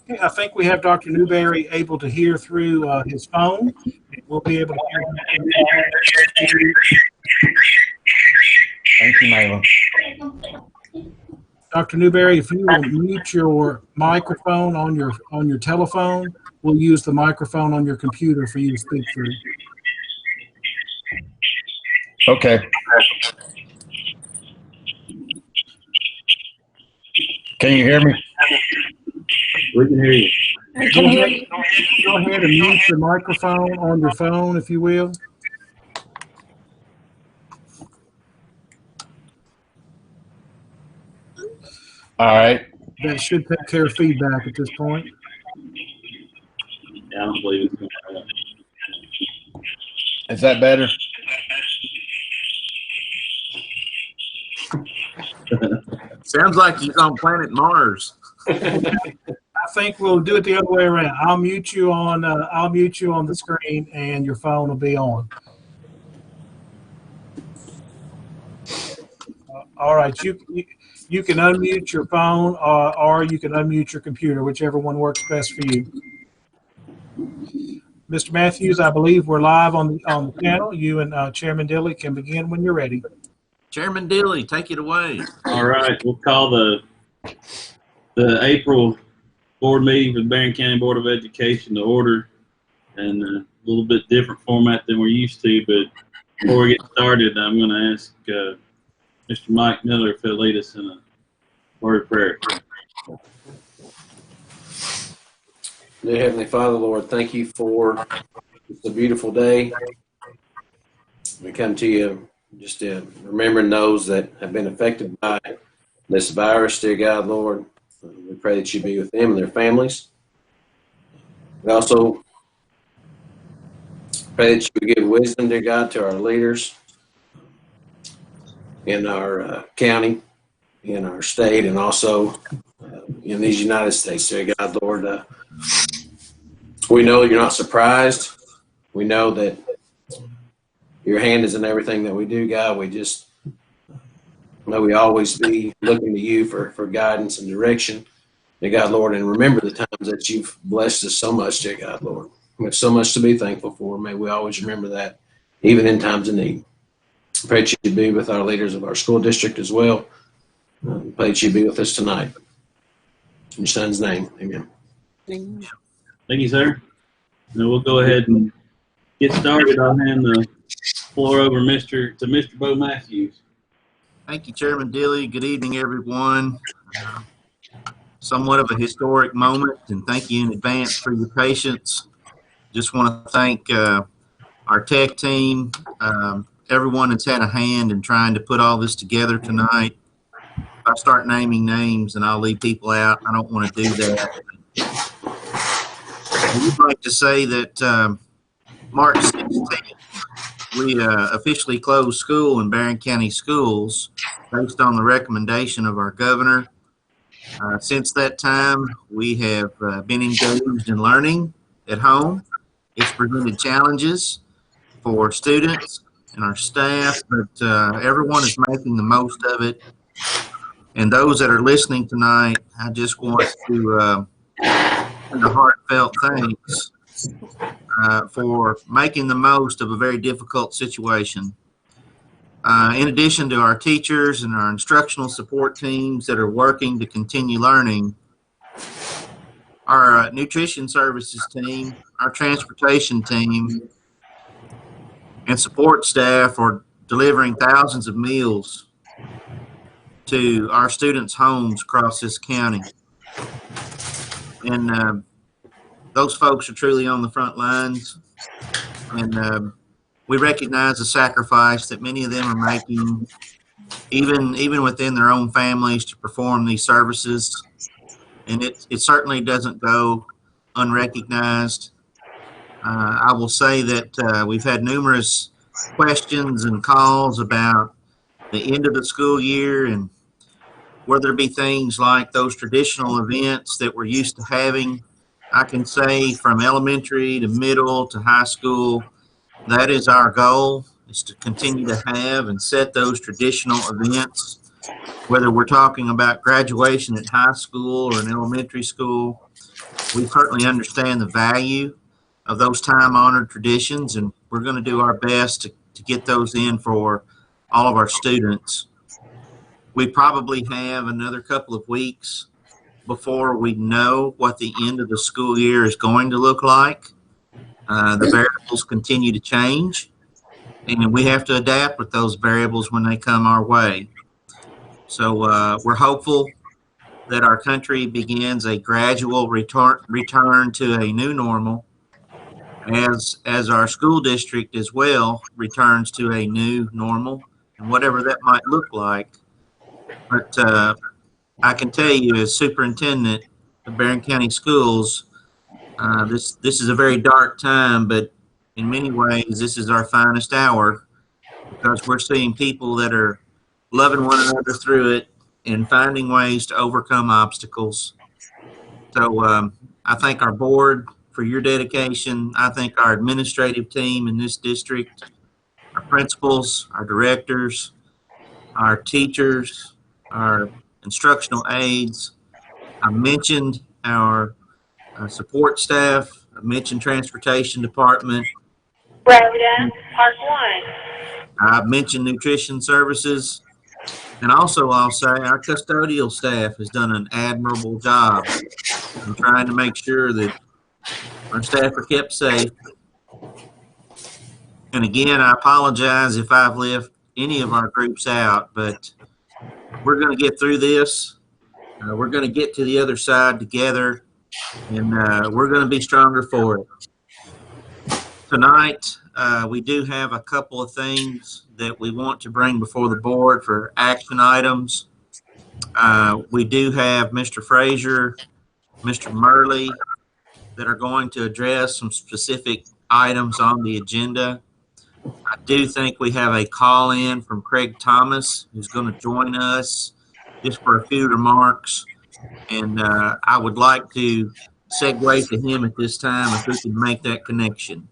Okay, I think we have Dr. Newberry able to hear through his phone. We'll be able to hear. Thank you, Mila. Dr. Newberry, if you will mute your microphone on your telephone, we'll use the microphone on your computer for you to speak through. Okay. Can you hear me? We can hear you. Go ahead and mute your microphone on your phone, if you will. All right. That should take care of feedback at this point. Yeah, I don't believe it's going to happen. Is that better? Sounds like he's on planet Mars. I think we'll do it the other way around. I'll mute you on the screen, and your phone will be on. All right, you can unmute your phone, or you can unmute your computer, whichever one works best for you. Mr. Matthews, I believe we're live on the panel. You and Chairman Dilly can begin when you're ready. Chairman Dilly, take it away. All right, we'll call the April board meeting for the Barren County Board of Education to order, and a little bit different format than we're used to. But before we get started, I'm going to ask Mr. Mike Miller if he'll lead us in a word of prayer. Dear Heavenly Father, Lord, thank you for a beautiful day. We come to you just remembering those that have been affected by this virus, dear God, Lord. We pray that you be with them and their families. We also pray that you give wisdom, dear God, to our leaders in our county, in our state, and also in these United States, dear God, Lord. We know you're not surprised. We know that your hand is in everything that we do, God. We just may we always be looking to you for guidance and direction, dear God, Lord, and remember the times that you've blessed us so much, dear God, Lord. We have so much to be thankful for. May we always remember that, even in times of need. Pray that you be with our leaders of our school district as well. Pray that you be with us tonight. In your son's name, amen. Thank you, sir. Now we'll go ahead and get started. I'll hand the floor over to Mr. Bo Matthews. Thank you, Chairman Dilly. Good evening, everyone. Somewhat of a historic moment, and thank you in advance for your patience. Just want to thank our tech team, everyone that's had a hand in trying to put all this together tonight. If I start naming names and I'll leave people out, I don't want to do that. I would like to say that March 16th, we officially closed school in Barren County Schools based on the recommendation of our governor. Since that time, we have been engaged in learning at home. It's presented challenges for students and our staff, but everyone is making the most of it. And those that are listening tonight, I just want to send a heartfelt thanks for making the most of a very difficult situation. In addition to our teachers and our instructional support teams that are working to continue learning, our nutrition services team, our transportation team, and support staff are delivering thousands of meals to our students' homes across this county. And those folks are truly on the front lines, and we recognize the sacrifice that many of them are making, even within their own families, to perform these services. And it certainly doesn't go unrecognized. I will say that we've had numerous questions and calls about the end of the school year and whether there be things like those traditional events that we're used to having. I can say from elementary to middle to high school, that is our goal, is to continue to have and set those traditional events, whether we're talking about graduation at high school or in elementary school. We certainly understand the value of those time-honored traditions, and we're going to do our best to get those in for all of our students. We probably have another couple of weeks before we know what the end of the school year is going to look like. The variables continue to change, and we have to adapt with those variables when they come our way. So we're hopeful that our country begins a gradual return to a new normal, as our school district as well returns to a new normal, and whatever that might look like. But I can tell you, as superintendent of Barren County Schools, this is a very dark time, but in many ways, this is our finest hour, because we're seeing people that are loving one another through it and finding ways to overcome obstacles. So I thank our board for your dedication. I thank our administrative team in this district, our principals, our directors, our teachers, our instructional aides. I mentioned our support staff. I mentioned transportation department. Rhoda, Park 1. I mentioned nutrition services. And also, I'll say our custodial staff has done an admirable job in trying to make sure that our staff are kept safe. And again, I apologize if I've left any of our groups out, but we're going to get through this. We're going to get to the other side together, and we're going to be stronger for it. Tonight, we do have a couple of things that we want to bring before the board for action items. We do have Mr. Frazier, Mr. Murley, that are going to address some specific items on the agenda. I do think we have a call in from Craig Thomas, who's going to join us just for a few remarks. And I would like to segue to him at this time if we can make that connection.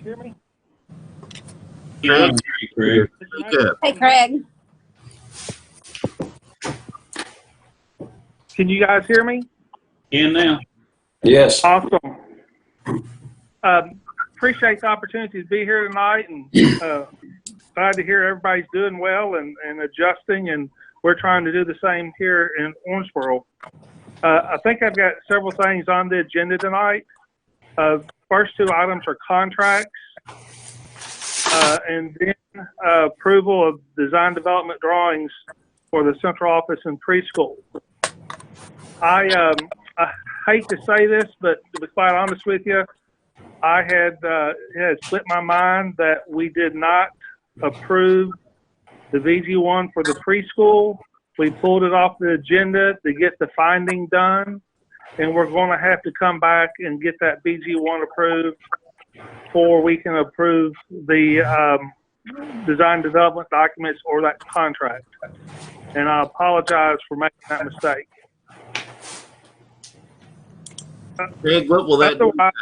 Hear me? Craig, Craig. speak up. Hey, Craig. Can you guys hear me? In now. Yes. Awesome. Appreciate the opportunity to be here tonight, and glad to hear everybody's doing well and adjusting, and we're trying to do the same here in Owensboro. I think I've got several things on the agenda tonight. First two items are contracts, and then approval of design development drawings for the central office and preschool. I hate to say this, but to be quite honest with you, I had it had slipped my mind that we did not approve the VG1 for the preschool. We pulled it off the agenda to get the finding done, and we're going to have to come back and get that VG1 approved before we can approve the design development documents or that contract. And I apologize for making that mistake. Craig, what will that do? Otherwise,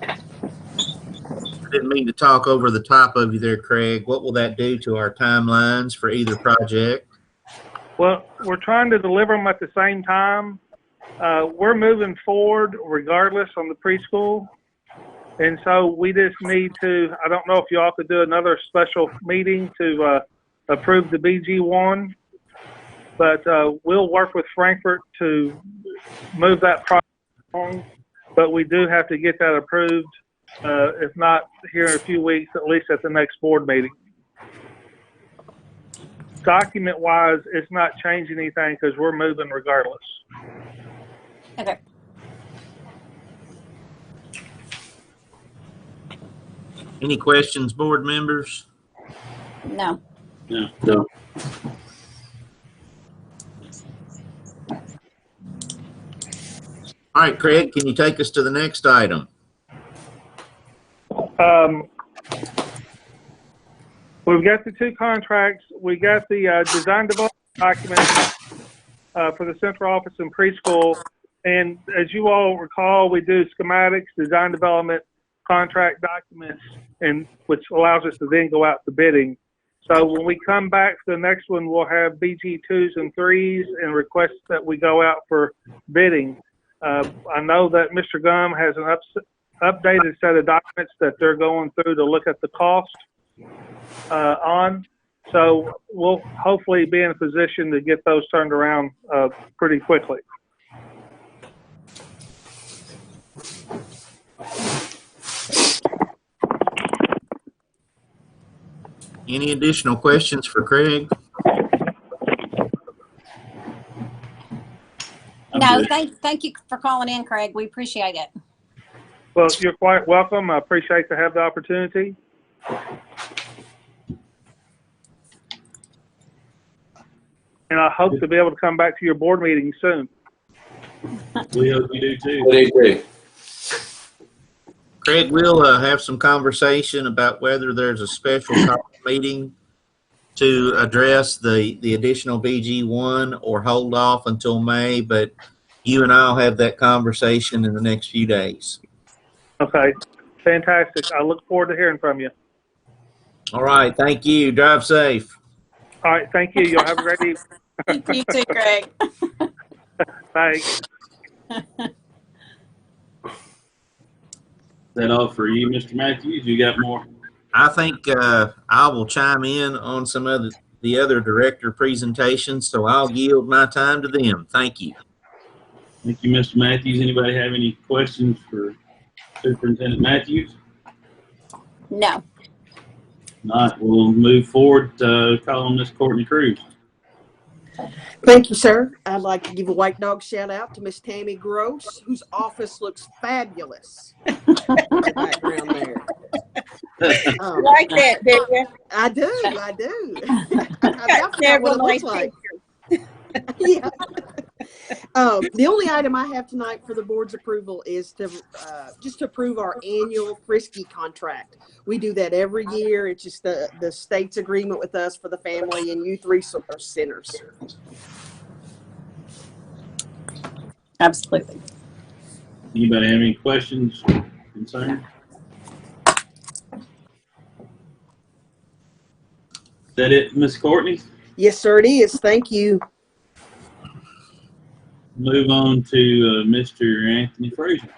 I didn't mean to talk over the top of you there, Craig. What will that do to our timelines for either project? well, we're trying to deliver them at the same time. We're moving forward regardless on the preschool. And so we just need to, I don't know if y'all could do another special meeting to approve the BG1, but we'll work with Frankfurt to move that project along. But we do have to get that approved, if not here in a few weeks, at least at the next board meeting. Document-wise, it's not changing anything because we're moving regardless. Okay. Any questions, board members? No. No. No. All right, Craig, can you take us to the next item? We've got the two contracts. We got the design development document for the central office and preschool. And as you all recall, we do schematics, design development, contract documents, and which allows us to then go out to bidding. So when we come back to the next one, we'll have BG 2s and 3s and request that we go out for bidding. I know that Mr. Gum has an updated set of documents that they're going through to look at the cost on. So we'll hopefully be in a position to get those turned around pretty quickly. Any additional questions for Craig? No, thank you for calling in, Craig. We appreciate it. Well, you're quite welcome. I appreciate to have the opportunity. And I hope to be able to come back to your board meeting soon. We hope you do too. I agree. Craig, we'll have some conversation about whether there's a special meeting to address the additional BG1 or hold off until May, but you and I'll have that conversation in the next few days. Okay, fantastic. I look forward to hearing from you. All right, thank you. Drive safe. All right, thank you. You'll have a great evening. You too, Craig. Thanks. Is that all for you, Mr. Matthews? You got more? I think I will chime in on some of the other director presentations, so I'll yield my time to them. Thank you. Thank you, Mr. Matthews. Anybody have any questions for Superintendent Matthews? No. Not. We'll move forward to call on Miss Courtney Cruz. Thank you, sir. I'd like to give a white dog shout out to Miss Tammy Gross, whose office looks fabulous. Background there. Like that, do you? I do. Got several nice pictures. Yeah. The only item I have tonight for the board's approval is to just approve our annual Frisky contract. We do that every year. It's just the state's agreement with us for the family and youth resource centers. Absolutely. Anybody have any questions, concerns? Is that it, Miss Courtney? Yes, sir, it is. Thank you. Move on to Mr. Anthony Frazier.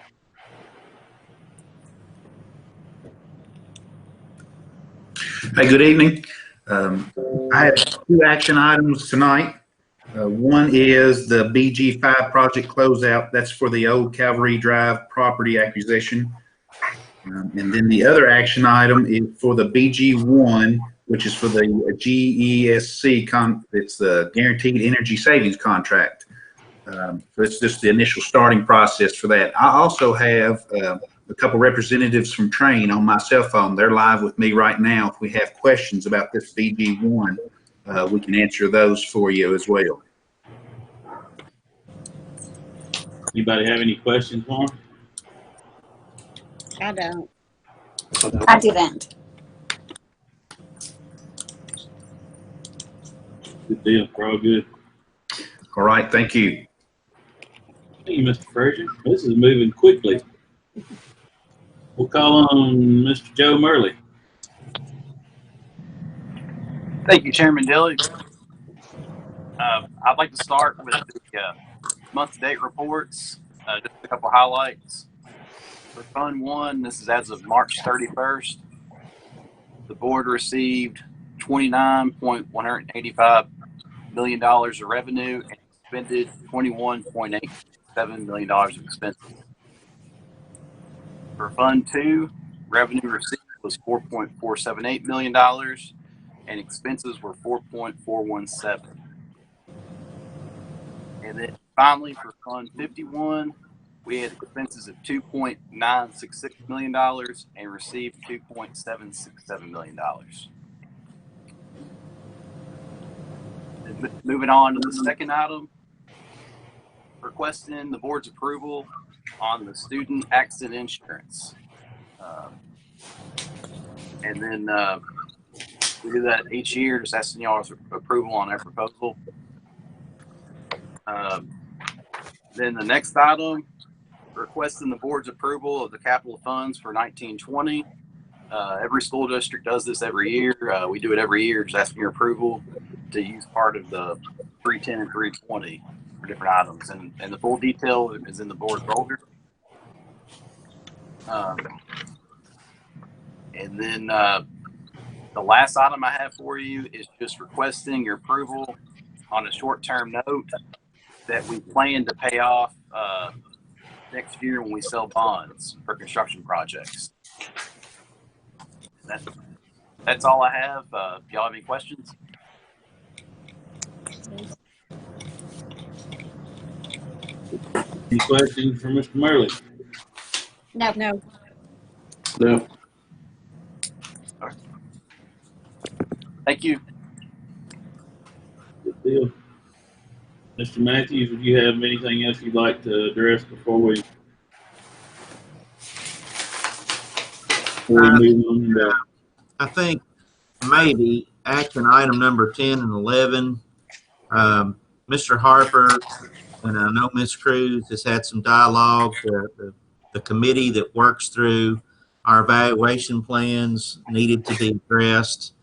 Hey, good evening. I have 2 action items tonight. One is the BG5 project closeout. That's for the old Cavalry Drive property acquisition. And then the other action item is for the BG1, which is for the GESC, it's the Guaranteed Energy Savings Contract. So it's just the initial starting process for that. I also have a couple representatives from Train on my cell phone. They're live with me right now. If we have questions about this BG1, we can answer those for you as well. Anybody have any questions for him? I don't. I didn't. Good deal. We're all good. All right, thank you. Thank you, Mr. Frazier. This is moving quickly. We'll call on Mr. Joe Murley. Thank you, Chairman Dilly. I'd like to start with the month-to-date reports. Just a couple highlights. For Fund 1, this is as of March 31st. The board received $29.185 million of revenue and expended $21.87 million of expenses. For Fund 2, revenue received was $4.478 million and expenses were $4.417. And then finally, for Fund 51, we had expenses of $2.966 million and received $2.767 million. Moving on to the second item, requesting the board's approval on the student accident insurance. And then we do that each year, just asking y'all's approval on that proposal. Then the next item, requesting the board's approval of the capital funds for 1920. Every school district does this every year. We do it every year, just asking your approval to use part of the 310 and 320 for different items. And the full detail is in the board folder. And then the last item I have for you is just requesting your approval on a short-term note that we plan to pay off next year when we sell bonds for construction projects. That's all I have. If y'all have any questions? Any questions for Mr. Murley? No. No. All right. Thank you. Good deal. Mr. Matthews, would you have anything else you'd like to address before we move on? I think maybe action item number 10 and 11, Mr. Harper, and I know Ms. Cruz has had some dialogue. The committee that works through our evaluation plans needed to be addressed.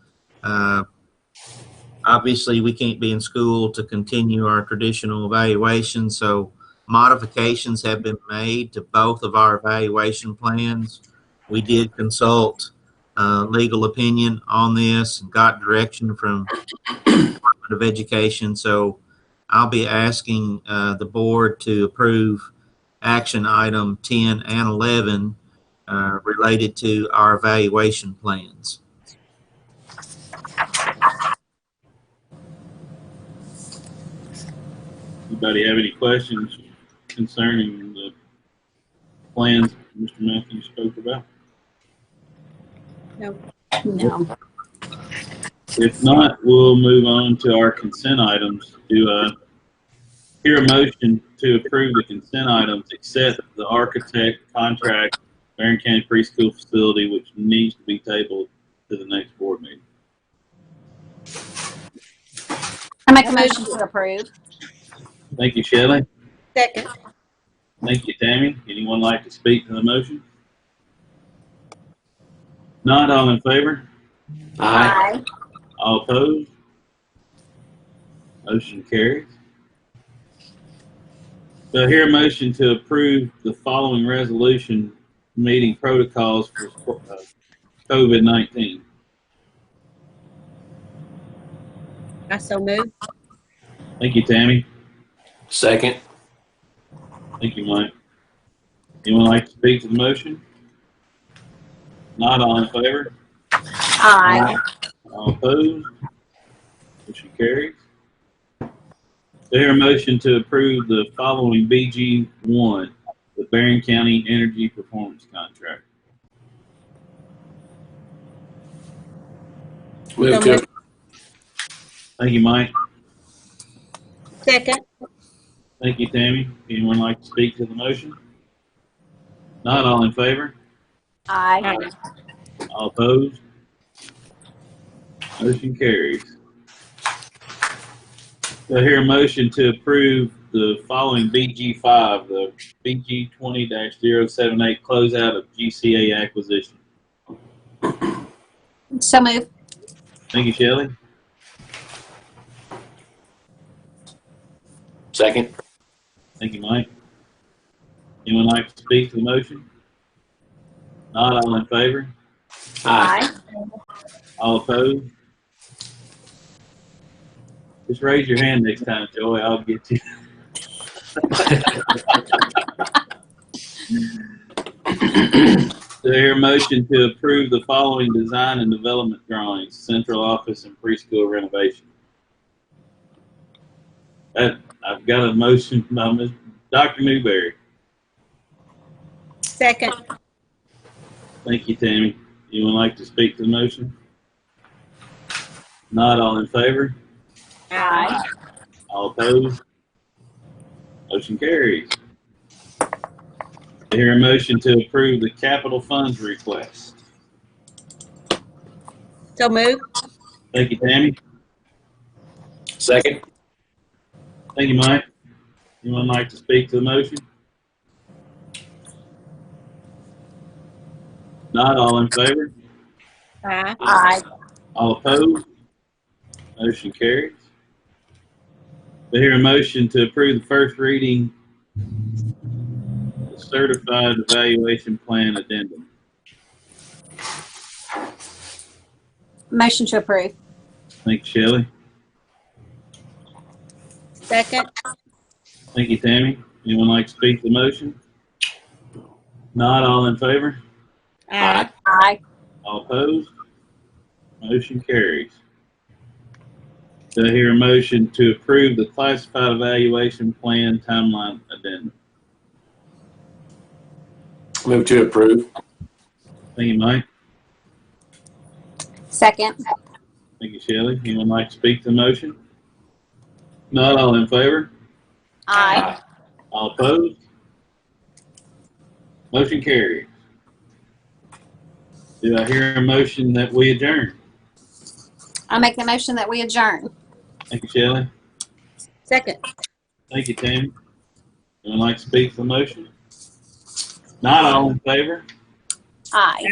Obviously, we can't be in school to continue our traditional evaluation, so modifications have been made to both of our evaluation plans. We did consult legal opinion on this and got direction from the Department of Education. So I'll be asking the board to approve action item 10 and 11 related to our evaluation plans. Anybody have any questions concerning the plans Mr. Matthews spoke about? No. If not, we'll move on to our consent items. Do hear a motion to approve the consent items except the architect contract Barren County Preschool facility, which needs to be tabled to the next board meeting. I make a motion to approve. Thank you, Shelley. Second. Thank you, Tammy. Anyone like to speak to the motion? Not all in favor? Aye. All opposed? Motion carries. So I hear a motion to approve the following resolution meeting protocols for COVID-19. I so move. Thank you, Tammy. Second. Thank you, Mike. Anyone like to speak to the motion? Not all in favor? Aye. All opposed? Motion carries. So I hear a motion to approve the following BG1, the Barren County Energy Performance Contract. Move to. Thank you, Mike. Second. Thank you, Tammy. Anyone like to speak to the motion? Not all in favor? Aye. All opposed? Motion carries. So I hear a motion to approve the following BG5, the BG 20-078 closeout of GCA acquisition. So move. Thank you, Shelley. Second. Thank you, Mike. Anyone like to speak to the motion? Not all in favor? Aye. All opposed? Just raise your hand next time, Joey. I'll get you. So here, motion to approve the following design and development drawings: central office and preschool renovation. I've got a motion by Dr. Newberry. Second. Thank you, Tammy. Anyone like to speak to the motion? Not all in favor? Aye. All opposed? Motion carries. I hear a motion to approve the capital funds request. So move. Thank you, Tammy. Second. Thank you, Mike. Anyone like to speak to the motion? Not all in favor? Aye. Aye. All opposed? Motion carries. Do I hear a motion to approve the first reading of the Certified Evaluation Plan Addendum? Motion to approve. Thank you, Shelley. Second. Thank you, Tammy. Anyone like to speak to the motion? Not all in favor? Aye. Aye. All opposed? Motion carries. Do I hear a motion to approve the Classified Evaluation Plan Timeline Addendum? Move to approve. Thank you, Mike. Second. Thank you, Shelley. Anyone like to speak to the motion? Not all in favor? Aye. All opposed? Motion carries. Do I hear a motion that we adjourn? I make the motion that we adjourn. Thank you, Shelley. Second. Thank you, Tammy. Anyone like to speak to the motion? Not all in favor? Aye.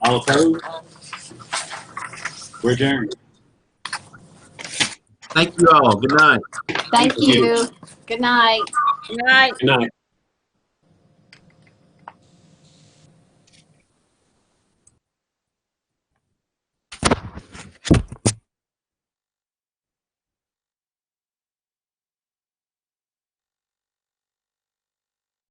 All opposed? We're adjourned. Thank you all. Good night. Thank you. Good night. Good night. Good night.